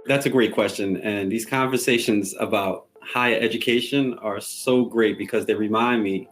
That's a great question. And these conversations about higher education are so great because they remind me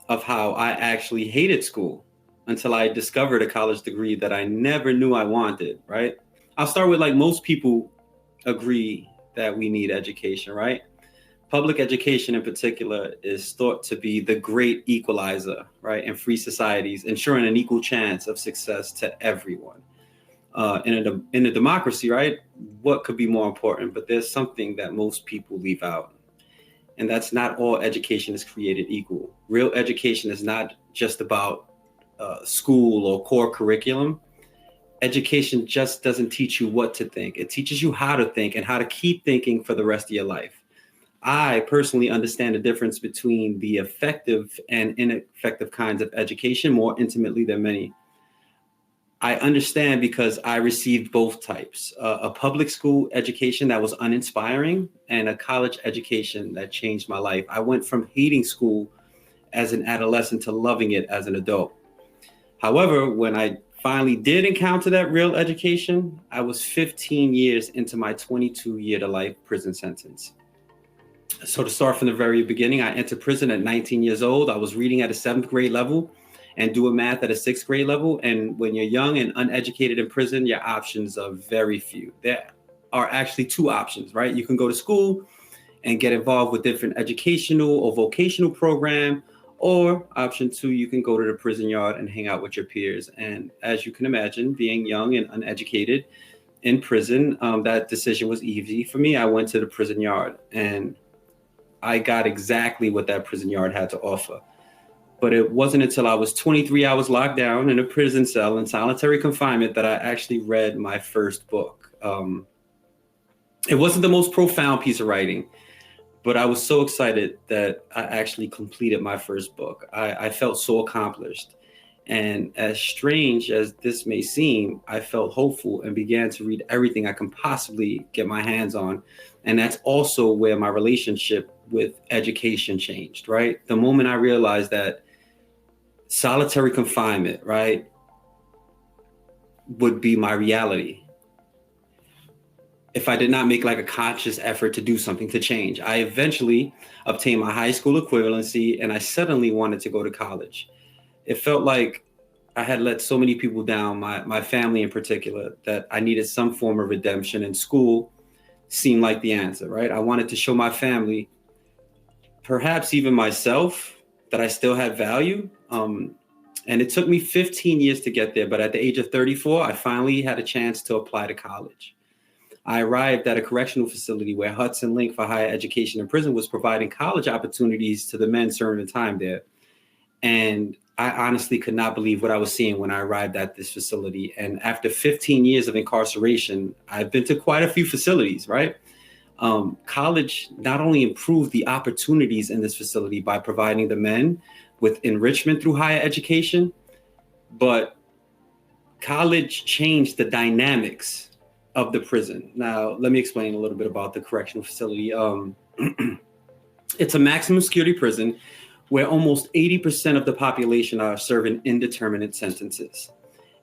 of how I actually hated school until I discovered a college degree that I never knew I wanted, right? I'll start with, like, most people agree that we need education, right? Public education in particular is thought to be the great equalizer, right? In free societies, ensuring an equal chance of success to everyone. In a democracy, right? What could be more important? But there's something that most people leave out, and that's not all education is created equal. Real education is not just about school or core curriculum. Education just doesn't teach you what to think. It teaches you how to think and how to keep thinking for the rest of your life. I personally understand the difference between the effective and ineffective kinds of education more intimately than many. I understand because I received both types, a public school education that was uninspiring and a college education that changed my life. I went from hating school as an adolescent to loving it as an adult. However, when I finally did encounter that real education, I was 15 years into my 22-year to life prison sentence. So to start from the very beginning, I entered prison at 19 years old. I was reading at a 7th grade level and doing math at a 6th grade level. And when you're young and uneducated in prison, your options are very few. There are actually two options, right? You can go to school and get involved with different educational or vocational program, or option two, you can go to the prison yard and hang out with your peers. And as you can imagine, being young and uneducated in prison, that decision was easy for me. I went to the prison yard and I got exactly what that prison yard had to offer. But it wasn't until I was 23 hours locked down in a prison cell in solitary confinement that I actually read my first book. It wasn't the most profound piece of writing, but I was so excited that I actually completed my first book. I felt so accomplished. And as strange as this may seem, I felt hopeful and began to read everything I can possibly get my hands on. And that's also where my relationship with education changed, right? The moment I realized that solitary confinement, right, would be my reality if I did not make like a conscious effort to do something to change. I eventually obtained my high school equivalency and I suddenly wanted to go to college. It felt like I had let so many people down, my family in particular, that I needed some form of redemption, and school seemed like the answer, right? I wanted to show my family, perhaps even myself, that I still had value. And it took me 15 years to get there. But at the age of 34, I finally had a chance to apply to college. I arrived at a correctional facility where Hudson Link for higher education in prison was providing college opportunities to the men serving time there. And I honestly could not believe what I was seeing when I arrived at this facility. And after 15 years of incarceration, I've been to quite a few facilities, right? College not only improved the opportunities in this facility by providing the men with enrichment through higher education, but college changed the dynamics of the prison. Now, let me explain a little bit about the correctional facility. It's a maximum security prison where almost 80% of the population are serving indeterminate sentences.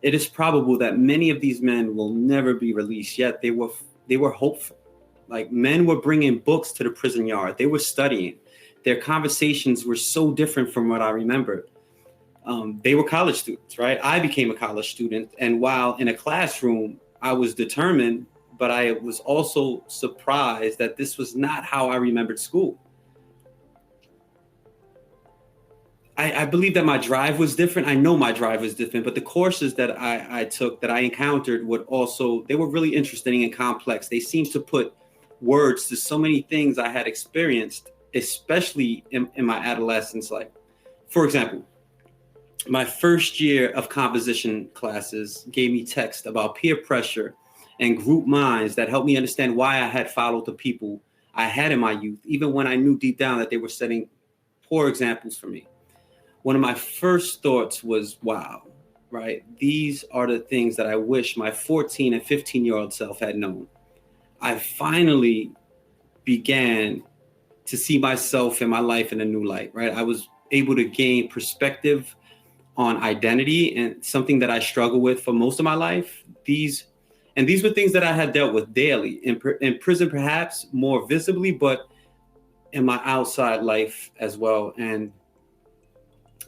It is probable that many of these men will never be released, yet they were hopeful. Like, men were bringing books to the prison yard. They were studying. Their conversations were so different from what I remembered. They were college students, right? I became a college student. And while in a classroom, I was determined, but I was also surprised that this was not how I remembered school. I believe that my drive was different. I know my drive was different, but the courses that I took, that I encountered, they were really interesting and complex. They seemed to put words to so many things I had experienced, especially in my adolescence. Like, for example, my first year of composition classes gave me text about peer pressure and group minds that helped me understand why I had followed the people I had in my youth, even when I knew deep down that they were setting poor examples for me. One of my first thoughts was, wow, right? These are the things that I wish my 14 and 15-year-old self had known. I finally began to see myself and my life in a new light, right? I was able to gain perspective on identity, and something that I struggled with for most of my life. These And these were things that I had dealt with daily in prison, perhaps more visibly, but in my outside life as well. And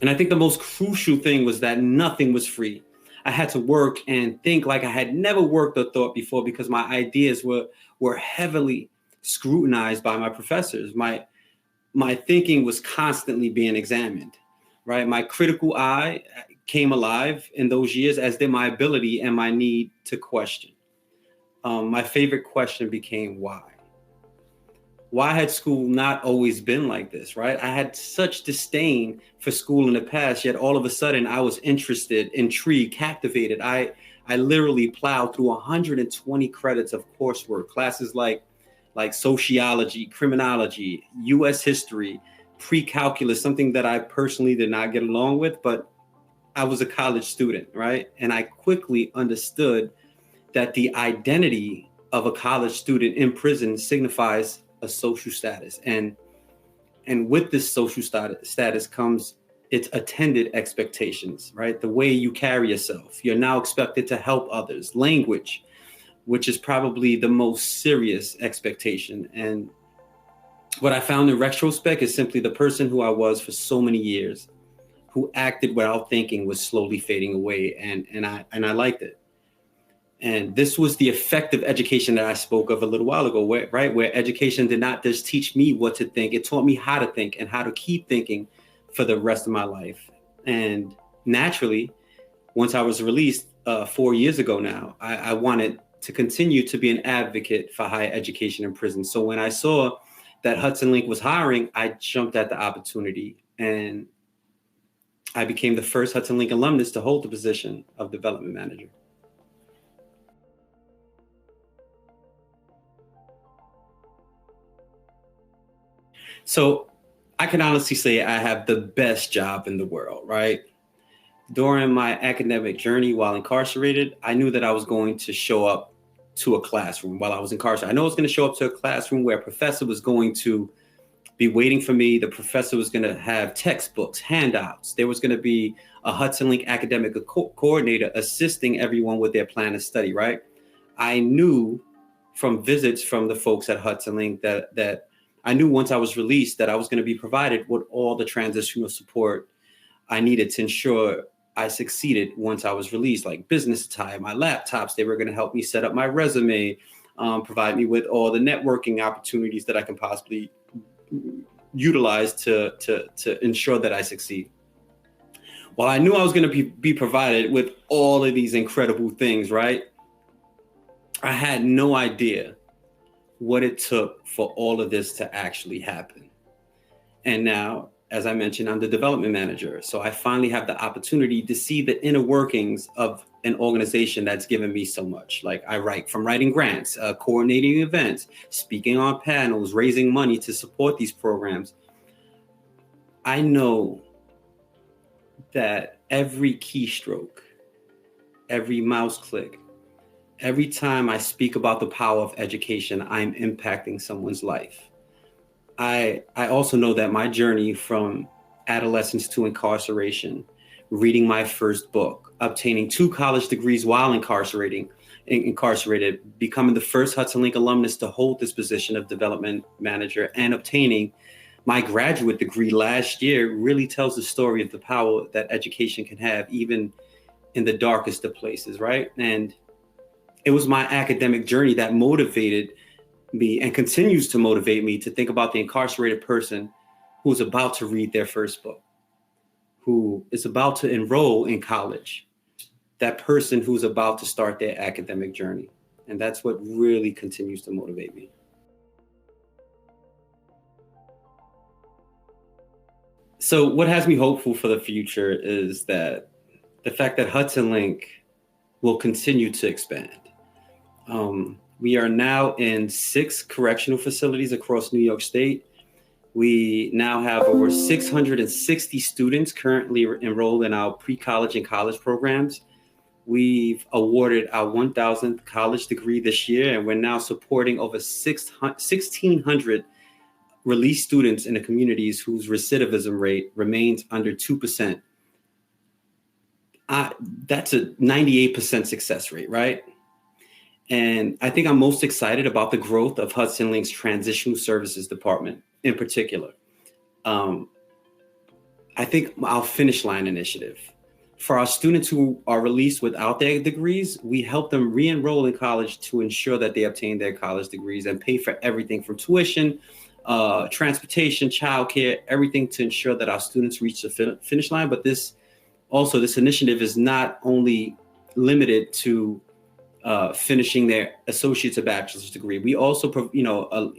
I think the most crucial thing was that nothing was free. I had to work and think like I had never worked or thought before, because my ideas were heavily scrutinized by my professors. My thinking was constantly being examined, right? My critical eye came alive in those years, as did my ability and my need to question. My favorite question became why. Why had school not always been like this, right? I had such disdain for school in the past, yet all of a sudden I was interested, intrigued, captivated. I literally plowed through 120 credits of coursework, classes like sociology, criminology, US history, pre-calculus, something that I personally did not get along with, but I was a college student, right? And I quickly understood that the identity of a college student in prison signifies a social status. And with this social status comes its attended expectations, right? The way you carry yourself. You're now expected to help others. Language, which is probably the most serious expectation. And what I found in retrospect is simply the person who I was for so many years, who acted without thinking, was slowly fading away. And I liked it. And this was the effective education that I spoke of a little while ago, where education did not just teach me what to think, it taught me how to think and how to keep thinking for the rest of my life. And naturally, once I was released 4 years ago now, I wanted to continue to be an advocate for higher education in prison. So when I saw that Hudson Link was hiring, I jumped at the opportunity, and I became the first Hudson Link alumnus to hold the position of development manager. So I can honestly say I have the best job in the world, right? During my academic journey while incarcerated, I knew that I was going to show up to a classroom while I was incarcerated. I know I was going to show up to a classroom where a professor was going to be waiting for me. The professor was going to have textbooks, handouts. There was going to be a Hudson Link academic coordinator assisting everyone with their plan of study, right? I knew from visits from the folks at Hudson Link that I knew once I was released that I was going to be provided with all the transitional support I needed to ensure I succeeded once I was released, like business attire, my laptops. They were going to help me set up my resume, provide me with all the networking opportunities that I can possibly utilize to ensure that I succeed. While I knew I was going to be provided with all of these incredible things, right? I had no idea what it took for all of this to actually happen. And now, as I mentioned, I'm the development manager. So I finally have the opportunity to see the inner workings of an organization that's given me so much. Like from writing grants, coordinating events, speaking on panels, raising money to support these programs. I know that every keystroke, every mouse click, every time I speak about the power of education, I'm impacting someone's life. I also know that my journey from adolescence to incarceration, reading my first book, obtaining 2 college degrees while incarcerated, becoming the first Hudson Link alumnus to hold this position of development manager, and obtaining my graduate degree last year really tells the story of the power that education can have, even in the darkest of places, right? And it was my academic journey that motivated me and continues to motivate me to think about the incarcerated person who's about to read their first book, who is about to enroll in college, that person who's about to start their academic journey. And that's what really continues to motivate me. So what has me hopeful for the future is that the fact that Hudson Link will continue to expand. We are now in 6 correctional facilities across New York State. We now have over 660 students currently enrolled in our pre-college and college programs. We've awarded our 1,000th college degree this year, and we're now supporting over 1,600 released students in the communities whose recidivism rate remains under 2%. That's a 98% success rate, right? And I think I'm most excited about the growth of Hudson Link's Transitional Services Department in particular. Um, I think our Finish Line initiative. For our students who are released without their degrees, we help them re-enroll in college to ensure that they obtain their college degrees and pay for everything from tuition, transportation, childcare, everything to ensure that our students reach the finish line. But this initiative is not only limited to finishing their associate's or bachelor's degree. We also,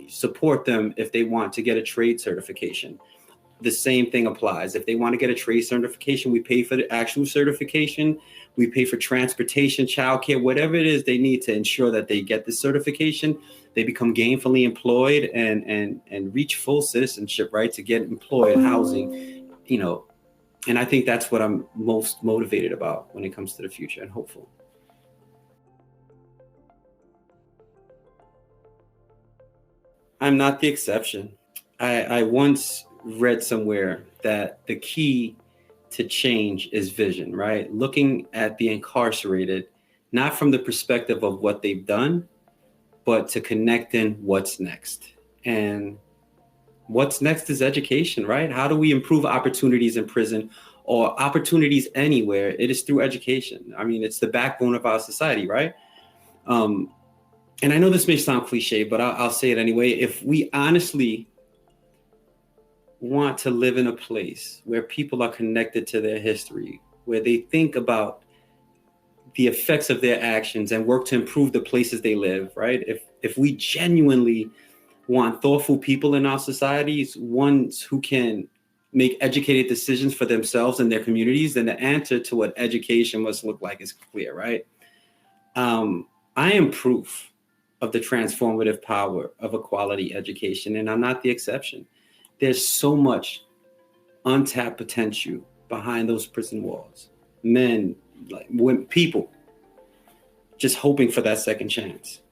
support them if they want to get a trade certification. The same thing applies. If they want to get a trade certification, we pay for the actual certification. We pay for transportation, childcare, whatever it is they need to ensure that they get the certification. They become gainfully employed and reach full citizenship, right? To get employed, housing, and I think that's what I'm most motivated about when it comes to the future and hopeful. I'm not the exception. I once read somewhere that the key to change is vision, right? Looking at the incarcerated, not from the perspective of what they've done, but to connect in what's next. And what's next is education, right? How do we improve opportunities in prison or opportunities anywhere? It is through education. I mean, it's the backbone of our society, right? And I know this may sound cliche, but I'll say it anyway. If we honestly want to live in a place where people are connected to their history, where they think about the effects of their actions and work to improve the places they live, right? If we genuinely want thoughtful people in our societies, ones who can make educated decisions for themselves and their communities, then the answer to what education must look like is clear, right? I am proof of the transformative power of a quality education, and I'm not the exception. There's so much untapped potential behind those prison walls. Men, people, just hoping for that second chance.